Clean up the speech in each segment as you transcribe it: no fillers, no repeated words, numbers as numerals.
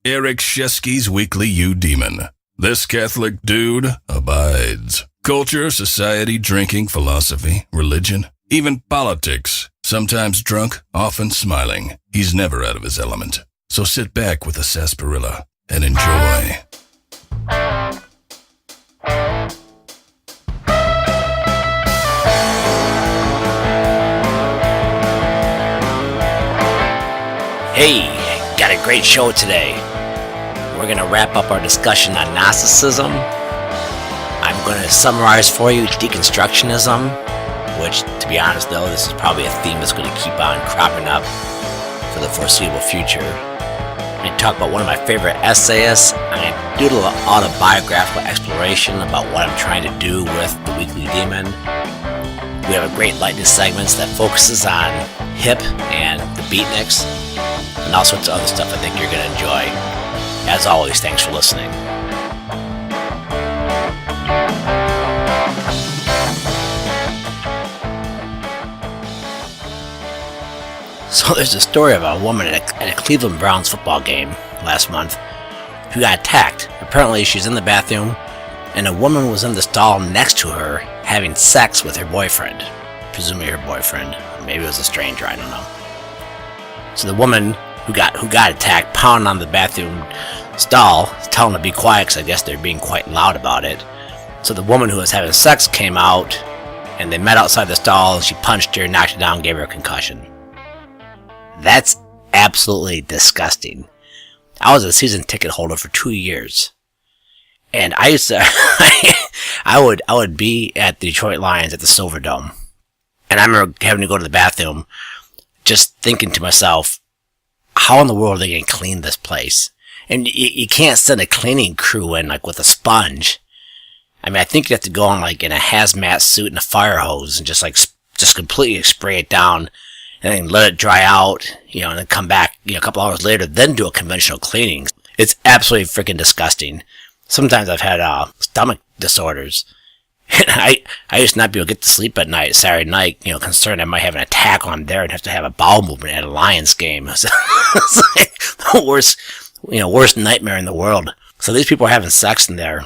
Eric Shesky's Weekly You Demon. This Catholic dude abides. Culture, society, drinking, philosophy, religion, even politics. Sometimes drunk, often smiling. He's never out of his element. So sit back with a sarsaparilla and enjoy. Hey, got a great show today. We're going to wrap up our discussion on Gnosticism. I'm going to summarize for you Deconstructionism, which, to be honest though, this is probably a theme that's going to keep on cropping up for the foreseeable future. I'm going to talk about one of my favorite essayists. I'm going to do a little autobiographical exploration about what I'm trying to do with the Weekly Demon. We have a great lightning segments that focuses on hip and the beatniks, and all sorts of other stuff I think you're going to enjoy. As always, thanks for listening. So there's a story about a woman at a Cleveland Browns football game last month who got attacked. Apparently she's in the bathroom and a woman was in the stall next to her having sex with her boyfriend. Presumably her boyfriend. Maybe it was a stranger, I don't know. So the woman who got attacked pounded on the bathroom stall, telling them to be quiet because I guess they're being quite loud about it. So the woman who was having sex came out and they met outside the stall and she punched her, knocked her down, gave her a concussion. That's absolutely disgusting. I was a season ticket holder for 2 years. And I used to, I would be at the Detroit Lions at the Silverdome. And I remember having to go to the bathroom, just thinking to myself, how in the world are they going to clean this place? And you can't send a cleaning crew in like with a sponge. I mean, I think you have to go on like in a hazmat suit and a fire hose and just completely spray it down and then let it dry out, and then come back, a couple hours later, then do a conventional cleaning. It's absolutely freaking disgusting. Sometimes I've had stomach disorders. And I used to not be able to get to sleep at night, Saturday night, concerned I might have an attack while I'm there and have to have a bowel movement at a Lions game. It's like the worst nightmare in the world. So these people are having sex in there.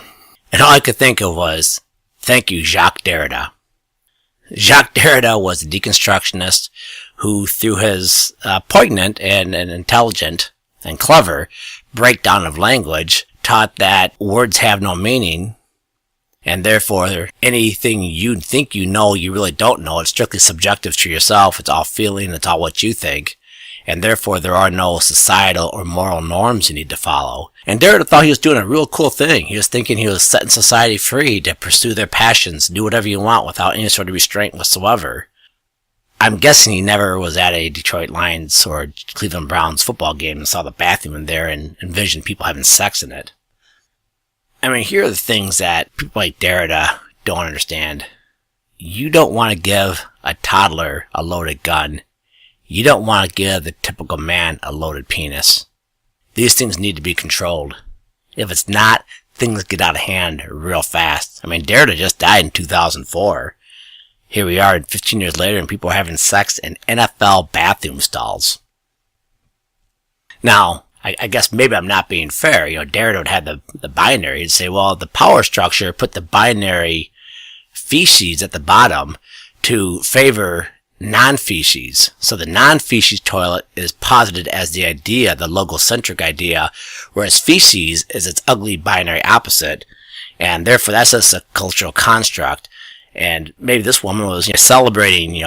And all I could think of was, thank you, Jacques Derrida. Jacques Derrida was a deconstructionist who, through his poignant and intelligent and clever breakdown of language, taught that words have no meaning, and therefore anything you think you know, you really don't know. It's strictly subjective to yourself. It's all feeling. It's all what you think. And therefore there are no societal or moral norms you need to follow. And Derrida thought he was doing a real cool thing. He was thinking he was setting society free to pursue their passions, do whatever you want without any sort of restraint whatsoever. I'm guessing he never was at a Detroit Lions or Cleveland Browns football game and saw the bathroom in there and envisioned people having sex in it. I mean, here are the things that people like Derrida don't understand. You don't want to give a toddler a loaded gun. You don't want to give the typical man a loaded penis. These things need to be controlled. If it's not, things get out of hand real fast. I mean, Derrida just died in 2004. Here we are 15 years later and people are having sex in NFL bathroom stalls. Now, I guess maybe I'm not being fair. Derrida would have the binary. He'd say, well, the power structure put the binary feces at the bottom to favor non-feces. So the non-feces toilet is posited as the idea, the logocentric idea, whereas feces is its ugly binary opposite. And therefore that's just a cultural construct. And maybe this woman was celebrating,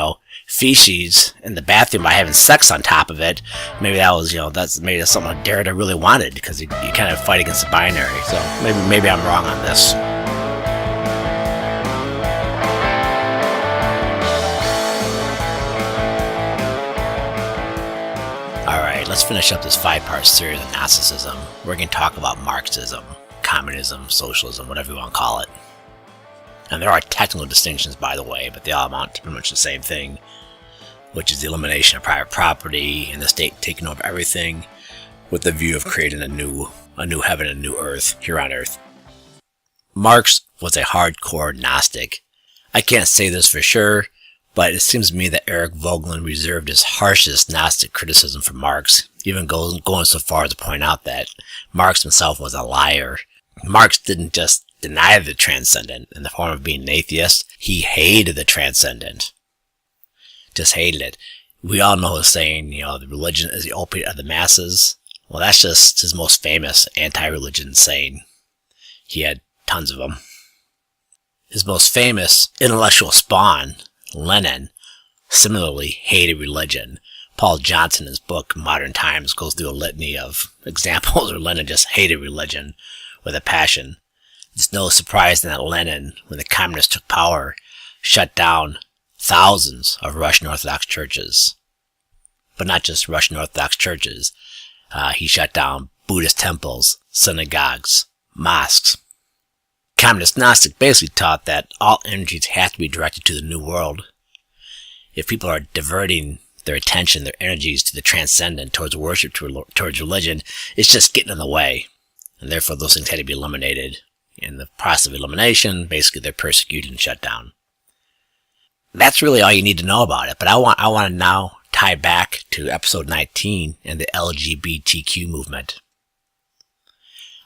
feces in the bathroom by having sex on top of it. Maybe that was, that's something Derrida really wanted, because you kind of fight against the binary. So maybe I'm wrong on this. Alright, let's finish up this 5-part series on Gnosticism. We're going to talk about Marxism, communism, socialism, whatever you want to call it. And there are technical distinctions, by the way, but they all amount to pretty much the same thing, which is the elimination of private property and the state taking over everything with the view of creating a new heaven and a new earth here on earth. Marx was a hardcore Gnostic. I can't say this for sure, But it seems to me that Eric Voegelin reserved his harshest Gnostic criticism for Marx, even going so far as to point out that Marx himself was a liar. Marx didn't just deny the transcendent in the form of being an atheist, he hated the transcendent. Just hated it. We all know his saying, the religion is the opiate of the masses. Well, that's just his most famous anti-religion saying. He had tons of them. His most famous intellectual spawn, Lenin, similarly hated religion. Paul Johnson, in his book Modern Times, goes through a litany of examples where Lenin just hated religion with a passion. It's no surprise that Lenin, when the communists took power, shut down thousands of Russian Orthodox churches. But not just Russian Orthodox churches. He shut down Buddhist temples, synagogues, mosques. Communist Gnostic basically taught that all energies have to be directed to the New World. If people are diverting their attention, their energies to the transcendent, towards worship, towards religion, it's just getting in the way. And therefore those things had to be eliminated. In the process of elimination, basically they're persecuted and shut down. That's really all you need to know about it. But I want to now tie back to episode 19 and the LGBTQ movement.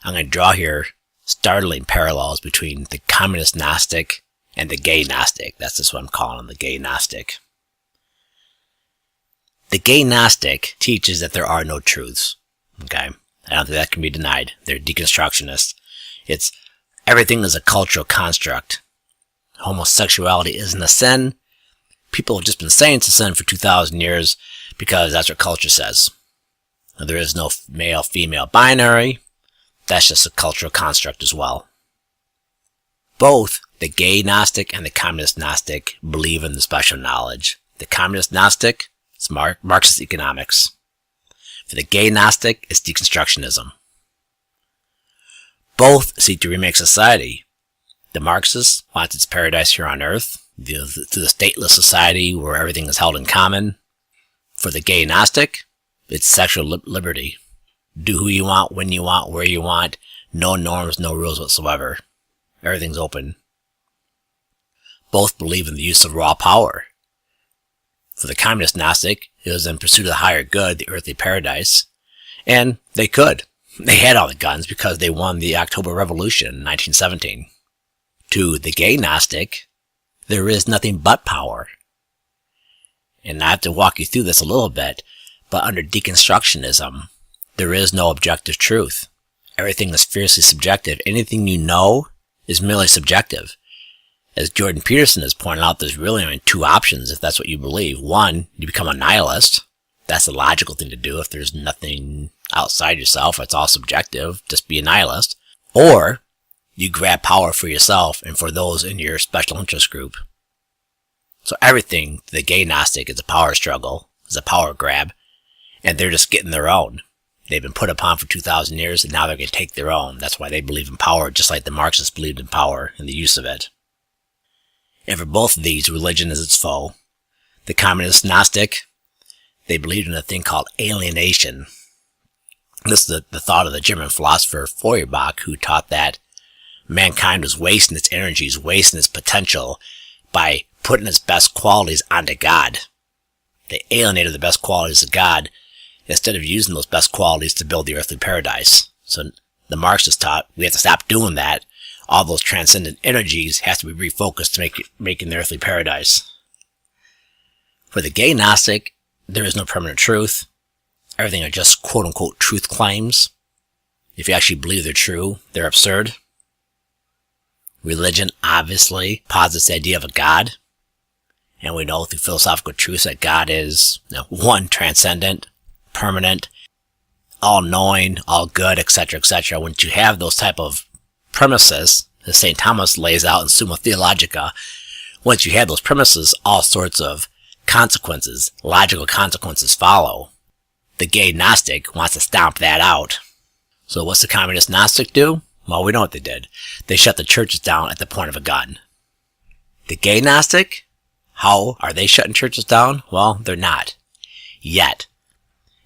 I'm going to draw here startling parallels between the communist Gnostic and the gay Gnostic. That's just what I'm calling him, the gay Gnostic. The gay Gnostic teaches that there are no truths. Okay? I don't think that can be denied. They're deconstructionists. It's everything is a cultural construct. Homosexuality isn't a sin. People have just been saying it's a sin for 2,000 years because that's what culture says. Now, there is no male-female binary. That's just a cultural construct as well. Both the gay Gnostic and the communist Gnostic believe in the special knowledge. The communist Gnostic is Marxist economics. For the gay Gnostic, it's deconstructionism. Both seek to remake society. The Marxist wants its paradise here on earth, to the stateless society where everything is held in common. For the gay Gnostic, it's sexual liberty. Do who you want, when you want, where you want. No norms, no rules whatsoever. Everything's open. Both believe in the use of raw power. For the communist Gnostic, it was in pursuit of the higher good, the earthly paradise. And they could. They had all the guns because they won the October Revolution in 1917. To the gay Gnostic, there is nothing but power. And I have to walk you through this a little bit, but under deconstructionism, there is no objective truth. Everything is fiercely subjective. Anything you know is merely subjective. As Jordan Peterson has pointed out, there's really only two options if that's what you believe. One, you become a nihilist. That's the logical thing to do. If there's nothing outside yourself, it's all subjective, just be a nihilist. Or you grab power for yourself and for those in your special interest group. So everything, the gay Gnostic, is a power struggle, is a power grab, and they're just getting their own. They've been put upon for 2,000 years, and now they're going to take their own. That's why they believe in power, just like the Marxists believed in power and the use of it. And for both of these, religion is its foe. The communist Gnostic, they believed in a thing called alienation. This is the thought of the German philosopher Feuerbach, who taught that mankind was wasting its energies, wasting its potential by putting its best qualities onto God. They alienated the best qualities of God instead of using those best qualities to build the earthly paradise. So the Marxists taught we have to stop doing that. All those transcendent energies have to be refocused to making the earthly paradise. For the gay Gnostic, there is no permanent truth. Everything are just quote-unquote truth claims. If you actually believe they're true, they're absurd. Religion obviously posits the idea of a God. And we know through philosophical truths that God is, one, transcendent, permanent, all-knowing, all-good, etc., etc. Once you have those type of premises, as St. Thomas lays out in Summa Theologica, once you have those premises, all sorts of consequences, logical consequences follow. The gay Gnostic wants to stomp that out. So what's the communist Gnostic do? Well, we know what they did. They shut the churches down at the point of a gun. The gay Gnostic? How are they shutting churches down? Well, they're not. Yet.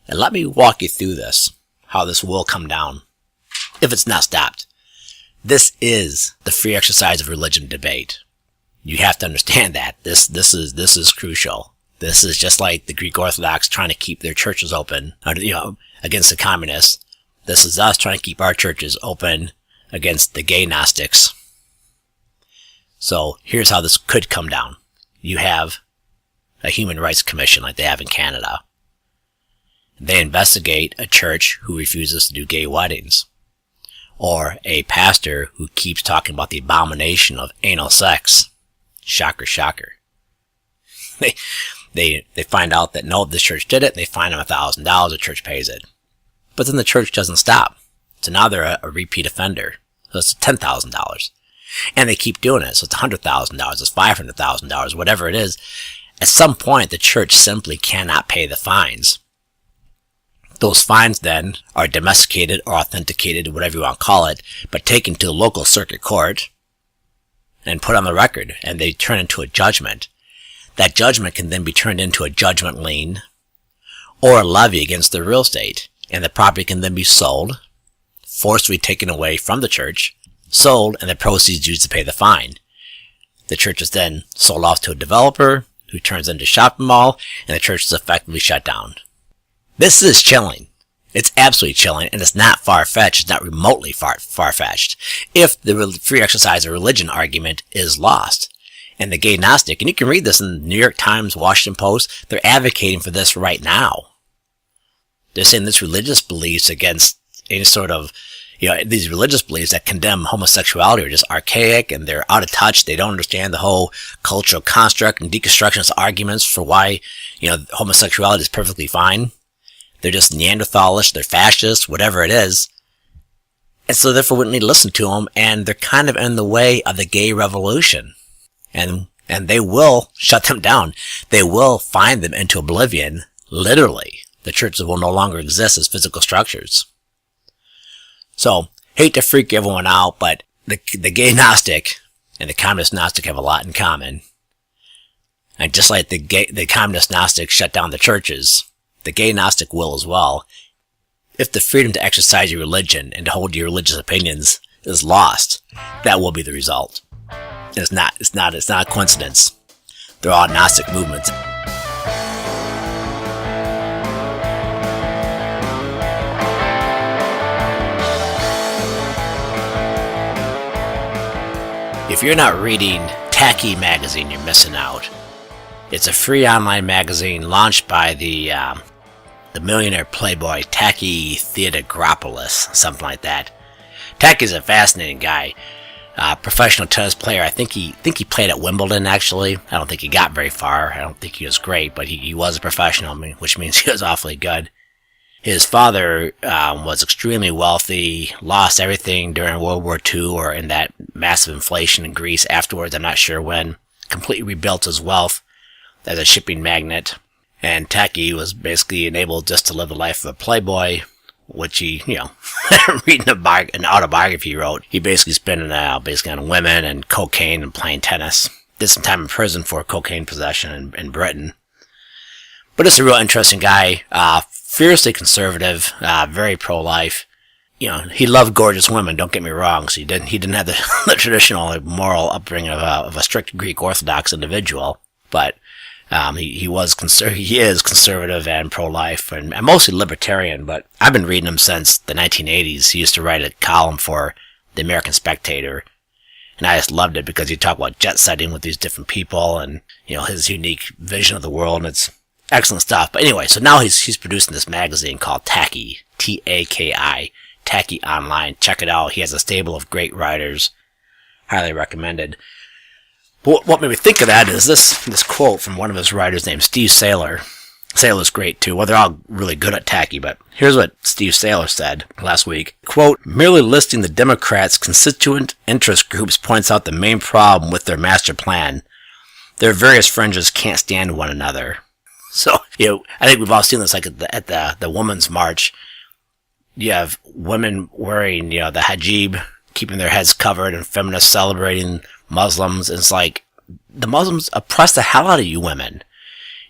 And let me walk you through this, how this will come down, if it's not stopped. This is the free exercise of religion debate. You have to understand that. This is crucial. This is just like the Greek Orthodox trying to keep their churches open, against the communists. This is us trying to keep our churches open against the gay Gnostics. So here's how this could come down. You have a human rights commission like they have in Canada. They investigate a church who refuses to do gay weddings, or a pastor who keeps talking about the abomination of anal sex. Shocker, shocker. They find out that no, this church did it. They fine them $1,000. The church pays it. But then the church doesn't stop. So now they're a repeat offender. So it's $10,000. And they keep doing it. So it's $100,000. It's $500,000. Whatever it is. At some point, the church simply cannot pay the fines. Those fines then are domesticated or authenticated, whatever you want to call it, but taken to the local circuit court and put on the record. And they turn into a judgment. That judgment can then be turned into a judgment lien or a levy against the real estate. And the property can then be sold, forcibly taken away from the church, sold, and the proceeds used to pay the fine. The church is then sold off to a developer who turns it into a shopping mall, and the church is effectively shut down. This is chilling. It's absolutely chilling, and it's not far-fetched. It's not remotely far-fetched. If the free exercise of religion argument is lost. And the gay Gnostic, and you can read this in the New York Times, Washington Post, they're advocating for this right now. They're saying this religious beliefs against any sort of, these religious beliefs that condemn homosexuality are just archaic and they're out of touch. They don't understand the whole cultural construct and deconstructionist arguments for why, homosexuality is perfectly fine. They're just Neanderthalish, they're fascist, whatever it is. And so therefore we don't need to listen to them, and they're kind of in the way of the gay revolution. And they will shut them down. They will find them into oblivion, literally. The churches will no longer exist as physical structures. So, hate to freak everyone out, but the gay Gnostic and the communist Gnostic have a lot in common. And just like the communist Gnostic shut down the churches, the gay Gnostic will as well. If the freedom to exercise your religion and to hold your religious opinions is lost, that will be the result. It's not a coincidence. They're all Gnostic movements. If you're not reading Tacky magazine, you're missing out. It's a free online magazine launched by the millionaire playboy Tacky Theodoropoulos, something like that. Tacky's a fascinating guy. Professional tennis player. I think he played at Wimbledon, actually. I don't think he got very far. I don't think he was great, but he was a professional, which means he was awfully good. His father was extremely wealthy, lost everything during World War II or in that massive inflation in Greece afterwards. I'm not sure when. Completely rebuilt his wealth as a shipping magnate. And Tacky was basically enabled just to live the life of a playboy, which he, reading an autobiography he wrote, he basically spent it on women and cocaine and playing tennis. Did some time in prison for cocaine possession in Britain. But it's a real interesting guy, fiercely conservative, very pro-life. He loved gorgeous women, don't get me wrong, so he didn't have the traditional moral upbringing of a strict Greek Orthodox individual, but he is conservative and pro-life and mostly libertarian, but I've been reading him since the 1980s. He used to write a column for the American Spectator, and I just loved it because he talked about jet setting with these different people and, his unique vision of the world, and it's excellent stuff. But anyway, so now he's producing this magazine called Tacky, T-A-K-I, Tacky Online. Check it out. He has a stable of great writers. Highly recommended. But what made me think of that is this quote from one of his writers named Steve Saylor. Saylor's great too. Well, they're all really good at Tacky, but here's what Steve Saylor said last week. Quote, merely listing the Democrats' constituent interest groups points out the main problem with their master plan. Their various fringes can't stand one another. So, I think we've all seen this, like at the Women's March. You have women wearing, the hijab, keeping their heads covered, and feminists celebrating Muslims. It's like, the Muslims oppress the hell out of you women.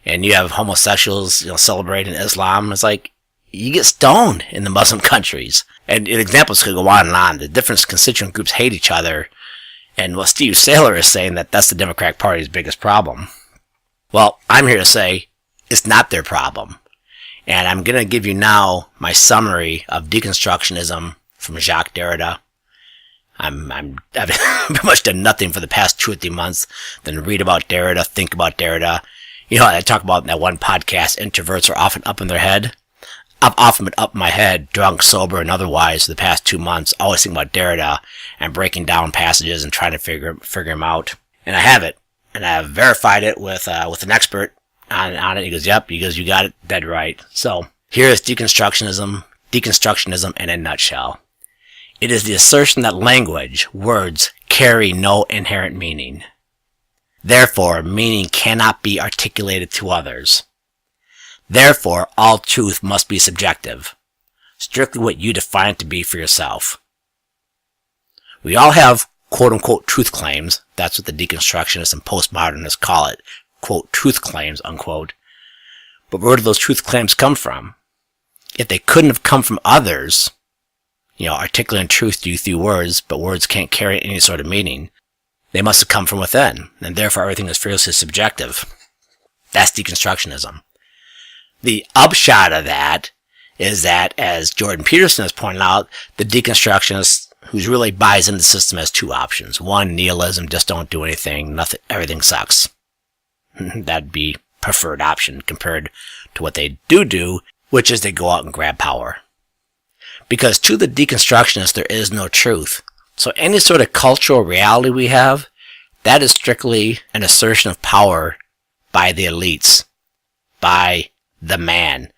And you have homosexuals, celebrating Islam. It's like, you get stoned in the Muslim countries. And examples could go on and on. The different constituent groups hate each other. And what Steve Saylor is saying that's the Democratic Party's biggest problem. Well, I'm here to say it's not their problem. And I'm going to give you now my summary of deconstructionism from Jacques Derrida. I've pretty much done nothing for the past 2 or 3 months than read about Derrida, think about Derrida. You know, I talk about in that one podcast, introverts are often up in their head. I've often been up in my head, drunk, sober, and otherwise for the past 2 months, always thinking about Derrida and breaking down passages and trying to figure them out. And I have it. And I've verified it with an expert on it. He goes, yep. He goes, you got it dead right. So here is deconstructionism in a nutshell. It is the assertion that language, words, carry no inherent meaning. Therefore, meaning cannot be articulated to others. Therefore, all truth must be subjective, strictly what you define it to be for yourself. We all have quote-unquote truth claims. That's what the deconstructionists and postmodernists call it, quote, truth claims, unquote. But where do those truth claims come from? If they couldn't have come from others, articulating truth to you through words, but words can't carry any sort of meaning, they must have come from within, and therefore everything is fiercely subjective. That's deconstructionism. The upshot of that is that, as Jordan Peterson has pointed out, the deconstructionist who really buys into the system has 2 options. One, nihilism, just don't do anything, nothing, everything sucks. That'd be preferred option compared to what they do, which is they go out and grab power. Because to the deconstructionist, there is no truth. So any sort of cultural reality we have, that is strictly an assertion of power by the elites, by the man,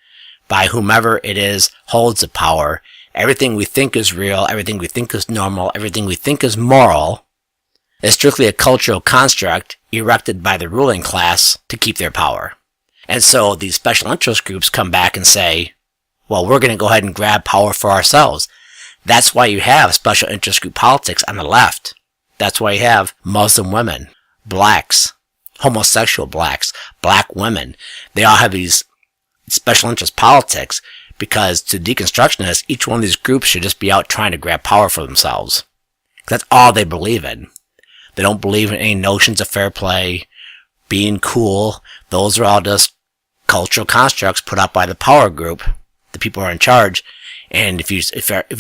by whomever it is holds the power. Everything we think is real, everything we think is normal, everything we think is moral, is strictly a cultural construct erected by the ruling class to keep their power. And so these special interest groups come back and say, well, we're going to go ahead and grab power for ourselves. That's why you have special interest group politics on the left. That's why you have Muslim women, blacks, homosexual blacks, black women. They all have these special interest politics because to deconstructionists, each one of these groups should just be out trying to grab power for themselves. That's all they believe in. They don't believe in any notions of fair play, being cool. Those are all just cultural constructs put up by the power group, the people who are in charge. And if you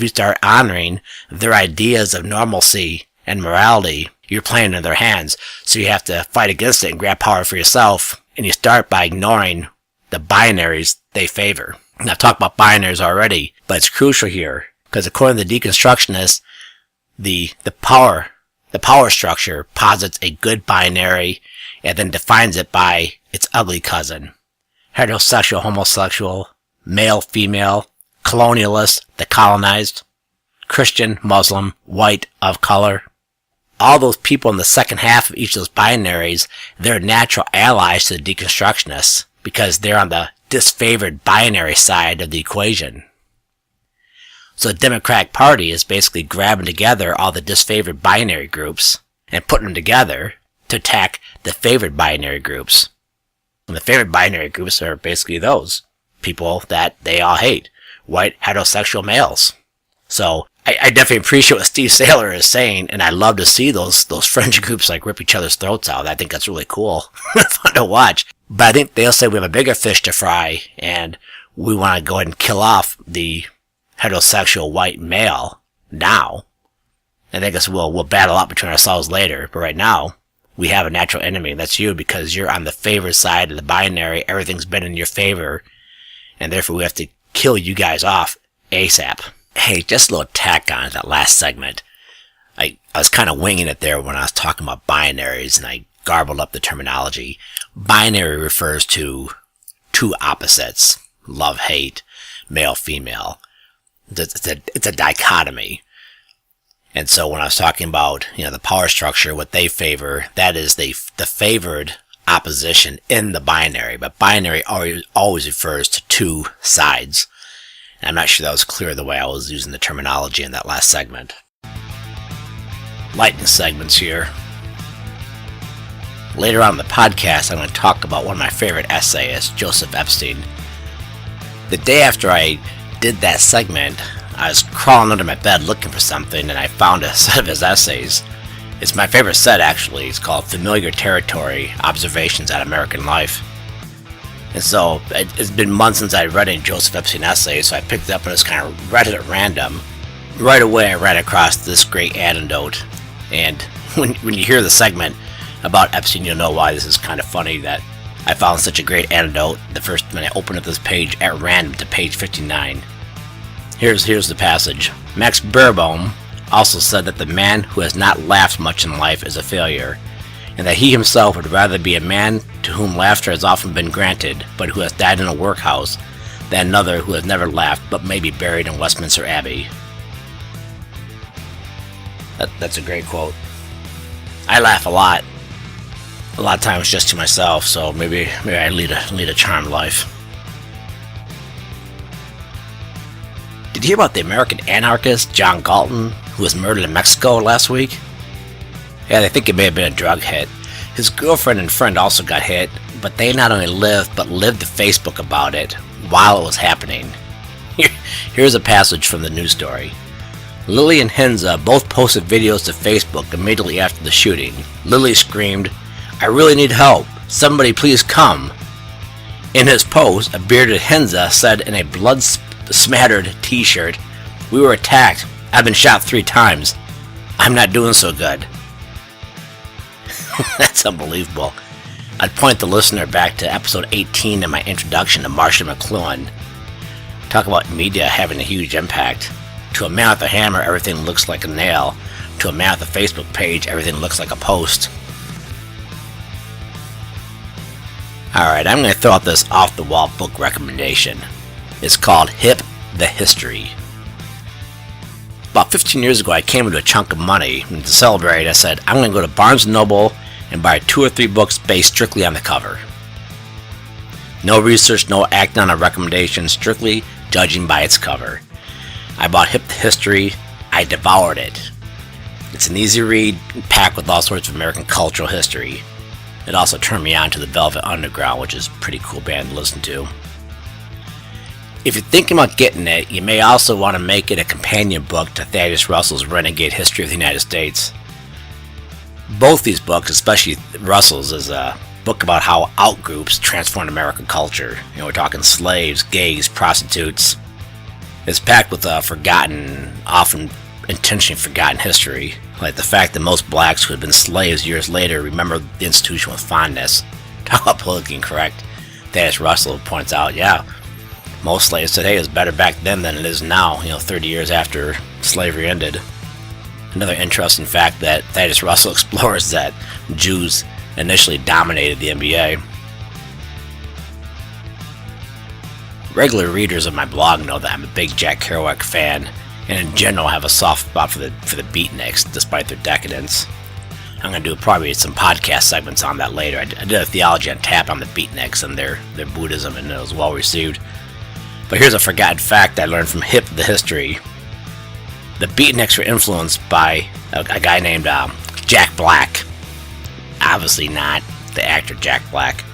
start honoring their ideas of normalcy and morality, you're playing in their hands. So you have to fight against it and grab power for yourself. And you start by ignoring the binaries they favor. And I've talked about binaries already, but it's crucial here because according to the deconstructionists, the power structure posits a good binary and then defines it by its ugly cousin: heterosexual, homosexual, male, female, colonialist, the colonized, Christian, Muslim, white, of color. All those people in the second half of each of those binaries, they're natural allies to the deconstructionists because they're on the disfavored binary side of the equation. So the Democratic Party is basically grabbing together all the disfavored binary groups and putting them together to attack the favored binary groups. And the favored binary groups are basically those people that they all hate. White, heterosexual males. So I definitely appreciate what Steve Saylor is saying, and I love to see those fringe groups like rip each other's throats out. I think that's really cool. Fun to watch. But I think they'll say we have a bigger fish to fry, and we want to go ahead and kill off the heterosexual white male now. And I guess we'll battle out between ourselves later. But right now, we have a natural enemy. That's you, because you're on the favored side of the binary. Everything's been in your favor, and therefore we have to kill you guys off ASAP. Hey, just a little tack on that last segment. I was kind of winging it there when I was talking about binaries, and I garbled up the terminology. Binary refers to 2 opposites: love, hate, male, female. It's a dichotomy. And so when I was talking about, the power structure, what they favor, that is the favored opposition in the binary. But binary always refers to 2 sides. And I'm not sure that was clear the way I was using the terminology in that last segment. Lightning segments here. Later on in the podcast, I'm going to talk about one of my favorite essayists, Joseph Epstein. The day after I did that segment, I was crawling under my bed looking for something, and I found a set of his essays. It's my favorite set, actually. It's called Familiar Territory, Observations on American Life. And so, it's been months since I read any Joseph Epstein essays, so I picked it up and just kind of read it at random. Right away, I ran across this great anecdote, and when you hear the segment about Epstein, you'll know why this is kind of funny that I found such a great anecdote when I opened up this page at random to page 59. Here's the passage. Max Beerbohm also said that the man who has not laughed much in life is a failure, and that he himself would rather be a man to whom laughter has often been granted, but who has died in a workhouse, than another who has never laughed but may be buried in Westminster Abbey. That's a great quote. I laugh a lot of times just to myself, so maybe I lead a charmed life. Did you hear about the American anarchist John Galton, who was murdered in Mexico last week? Yeah, they think it may have been a drug hit. His girlfriend and friend also got hit, but they not only lived to Facebook about it while it was happening. Here's a passage from the news story. Lily and Hinza both posted videos to Facebook immediately after the shooting. Lily screamed, "I really need help. Somebody please come." In his post, a bearded Hinza said in a blood-smattered t-shirt, "We were attacked. I've been shot 3 times. I'm not doing so good." That's unbelievable. I'd point the listener back to episode 18 in my introduction to Marcia McLuhan. Talk about media having a huge impact. To a man with a hammer, everything looks like a nail. To a man with a Facebook page, everything looks like a post. Alright, I'm going to throw out this off-the-wall book recommendation. It's called Hip the History. About 15 years ago, I came into a chunk of money, and to celebrate, I said, I'm going to go to Barnes & Noble and buy 2 or 3 books based strictly on the cover. No research, no acting on a recommendation, strictly judging by its cover. I bought Hip the History. I devoured it. It's an easy read, packed with all sorts of American cultural history. It also turned me on to the Velvet Underground, which is a pretty cool band to listen to. If you're thinking about getting it, you may also want to make it a companion book to Thaddeus Russell's Renegade History of the United States. Both these books, especially Russell's, is a book about how outgroups transformed American culture. We're talking slaves, gays, prostitutes. It's packed with forgotten, often intentionally forgotten history, like the fact that most blacks who had been slaves years later remember the institution with fondness. Talk about politically incorrect. Thaddeus Russell points out, yeah, most slaves today is better back then than it is now, 30 years after slavery ended. Another interesting fact that Thaddeus Russell explores is that Jews initially dominated the NBA. Regular readers of my blog know that I'm a big Jack Kerouac fan, and in general have a soft spot for the beatniks, despite their decadence. I'm going to do probably some podcast segments on that later. I did a Theology on Tap on the beatniks and their Buddhism, and it was well received. But here's a forgotten fact I learned from Hip the History. The beatniks were influenced by a guy named Jack Black. Obviously not the actor Jack Black.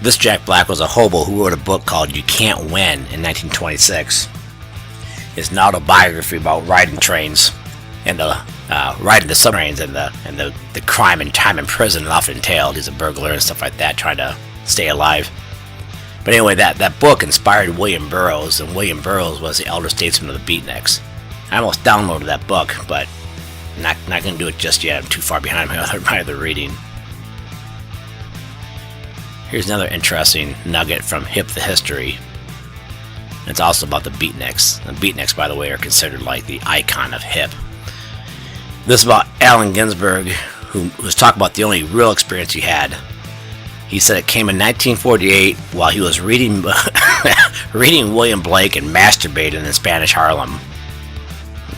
This Jack Black was a hobo who wrote a book called You Can't Win in 1926. It's an autobiography about riding trains and riding the submarines and the crime and time in prison it often entailed. He's a burglar and stuff like that, trying to stay alive. But anyway, that book inspired William Burroughs, and William Burroughs was the elder statesman of the beatniks. I almost downloaded that book, but not going to do it just yet. I'm too far behind my other reading. Here's another interesting nugget from Hip the History. It's also about the beatniks. The beatniks, by the way, are considered like the icon of hip. This is about Allen Ginsberg, who was talking about the only real experience he had. He said it came in 1948 while he was reading William Blake and masturbating in Spanish Harlem.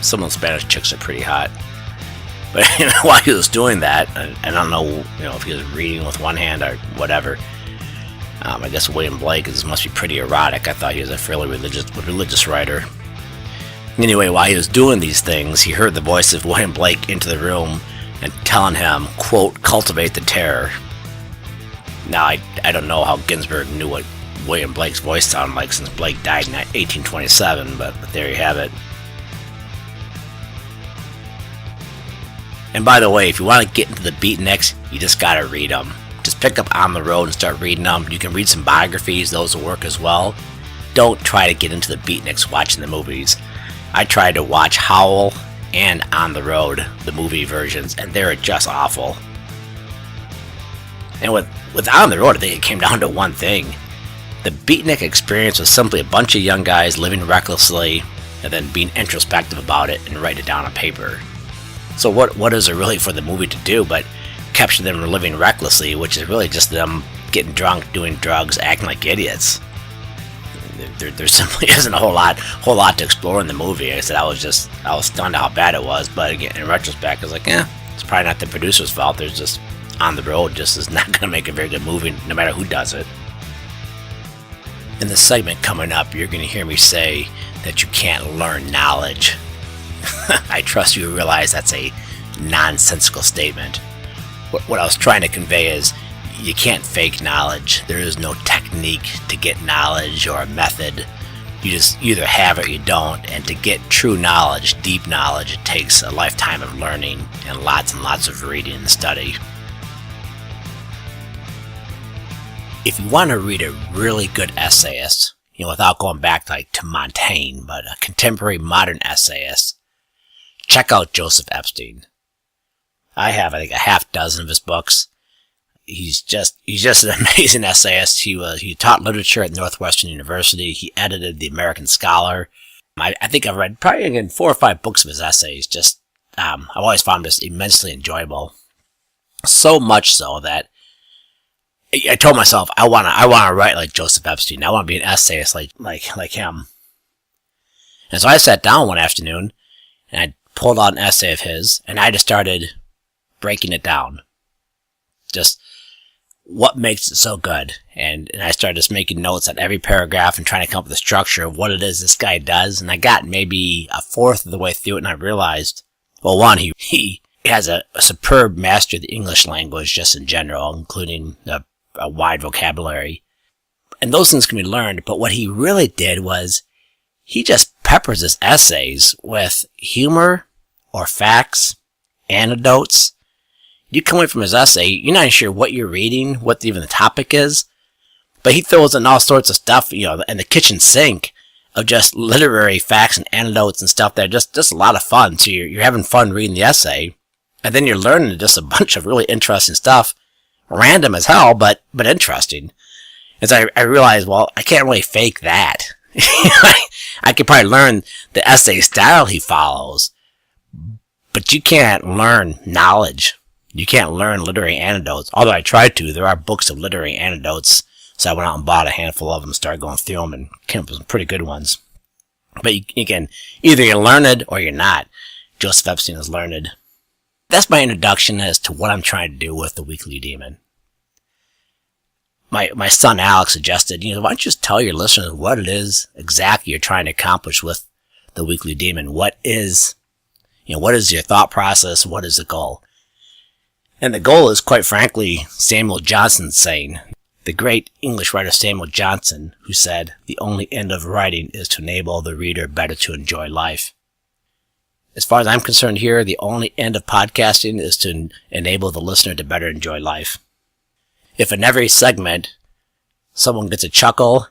Some of the Spanish chicks are pretty hot. But while he was doing that, I don't know, if he was reading with one hand or whatever. I guess William Blake must be pretty erotic. I thought he was a fairly religious writer. Anyway, while he was doing these things, he heard the voice of William Blake into the room and telling him, quote, cultivate the terror. Now, I don't know how Ginsberg knew what William Blake's voice sounded like since Blake died in 1827, but there you have it. And by the way, if you want to get into the beatniks, you just gotta read them. Just pick up On the Road and start reading them. You can read some biographies, those will work as well. Don't try to get into the beatniks watching the movies. I tried to watch Howl and On the Road, the movie versions, and they're just awful. And with On the Road, I think it came down to one thing. The beatnik experience was simply a bunch of young guys living recklessly and then being introspective about it and write it down on paper. So what is there really for the movie to do but capture them living recklessly, which is really just them getting drunk, doing drugs, acting like idiots. There simply isn't a whole lot to explore in the movie. I said I was stunned how bad it was, but again, in retrospect, I was like, it's probably not the producer's fault. There's just On the Road just is not going to make a very good movie, no matter who does it. In the segment coming up, you're going to hear me say that you can't learn knowledge. I trust you realize that's a nonsensical statement. What I was trying to convey is you can't fake knowledge. There is no technique to get knowledge or a method. You just either have it or you don't. And to get true knowledge, deep knowledge, it takes a lifetime of learning and lots of reading and study. If you want to read a really good essayist, without going back to Montaigne, but a contemporary modern essayist, check out Joseph Epstein. I have, I think, a half dozen of his books. He's just an amazing essayist. He taught literature at Northwestern University. He edited The American Scholar. I think I've read probably again 4 or 5 books of his essays. I've always found him just immensely enjoyable. So much so that I told myself I want to write like Joseph Epstein. I want to be an essayist like him. And so I sat down one afternoon and I pulled out an essay of his and I just started breaking it down. Just what makes it so good. And I started just making notes on every paragraph and trying to come up with a structure of what it is this guy does. And I got maybe a fourth of the way through it and I realized, well, one, he has a superb mastery of the English language just in general, including a wide vocabulary. And those things can be learned, but what he really did was he just peppers his essays with humor or facts, anecdotes. You come away from his essay, you're not sure what you're reading, what even the topic is, but he throws in all sorts of stuff, in the kitchen sink of just literary facts and anecdotes and stuff that are just a lot of fun. So you're having fun reading the essay, and then you're learning just a bunch of really interesting stuff, random as hell, but interesting. And so I realized, well, I can't really fake that. I could probably learn the essay style he follows, but you can't learn knowledge. You can't learn literary anecdotes. Although I tried to. There are books of literary anecdotes, so I went out and bought a handful of them, started going through them, and came up with some pretty good ones. But again, either you're learned or you're not. Joseph Epstein is learned. That's my introduction as to what I'm trying to do with the Weekly Demon. My son Alex suggested, why don't you just tell your listeners what it is exactly you're trying to accomplish with the Weekly Demon? What is your thought process? What is the goal? And the goal is, quite frankly, Samuel Johnson's saying. The great English writer Samuel Johnson, who said, "The only end of writing is to enable the reader better to enjoy life." As far as I'm concerned here, the only end of podcasting is to enable the listener to better enjoy life. If in every segment someone gets a chuckle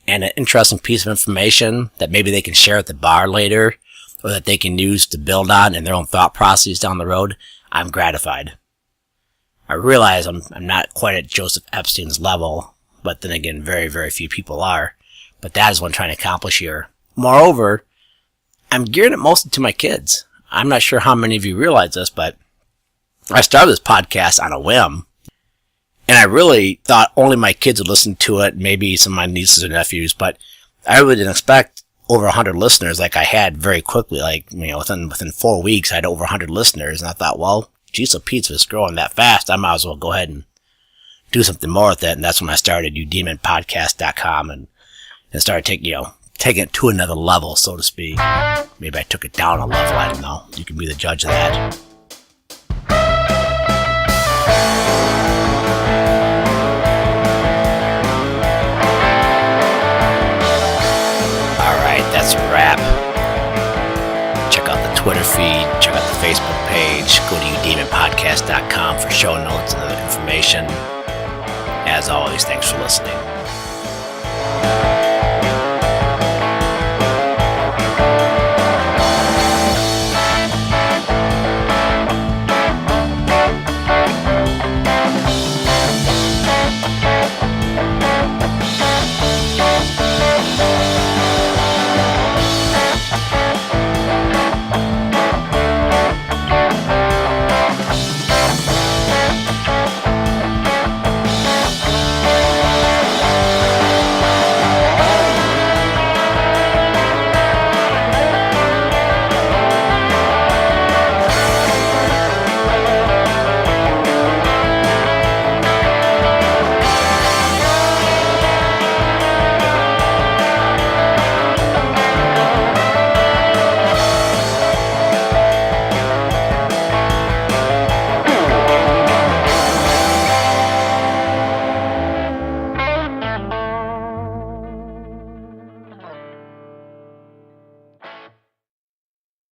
and an interesting piece of information that maybe they can share at the bar later, or that they can use to build on in their own thought processes down the road, I'm gratified. I realize I'm not quite at Joseph Epstein's level, but then again, very, very few people are. But that is what I'm trying to accomplish here. Moreover, I'm gearing it mostly to my kids. I'm not sure how many of you realize this, but I started this podcast on a whim. And I really thought only my kids would listen to it, maybe some of my nieces or nephews, but I really didn't expect over 100 listeners like I had very quickly. Within 4 weeks, I had over 100 listeners, and I thought, well, geez, so Pete's was growing that fast, I might as well go ahead and do something more with it. And that's when I started udemonpodcast.com and started taking it to another level, so to speak. Maybe I took it down a level, I don't know. You can be the judge of that. Alright, that's a wrap. Check out the Twitter feed, check out the Facebook page, go to udemonpodcast.com for show notes and other information. As always, thanks for listening.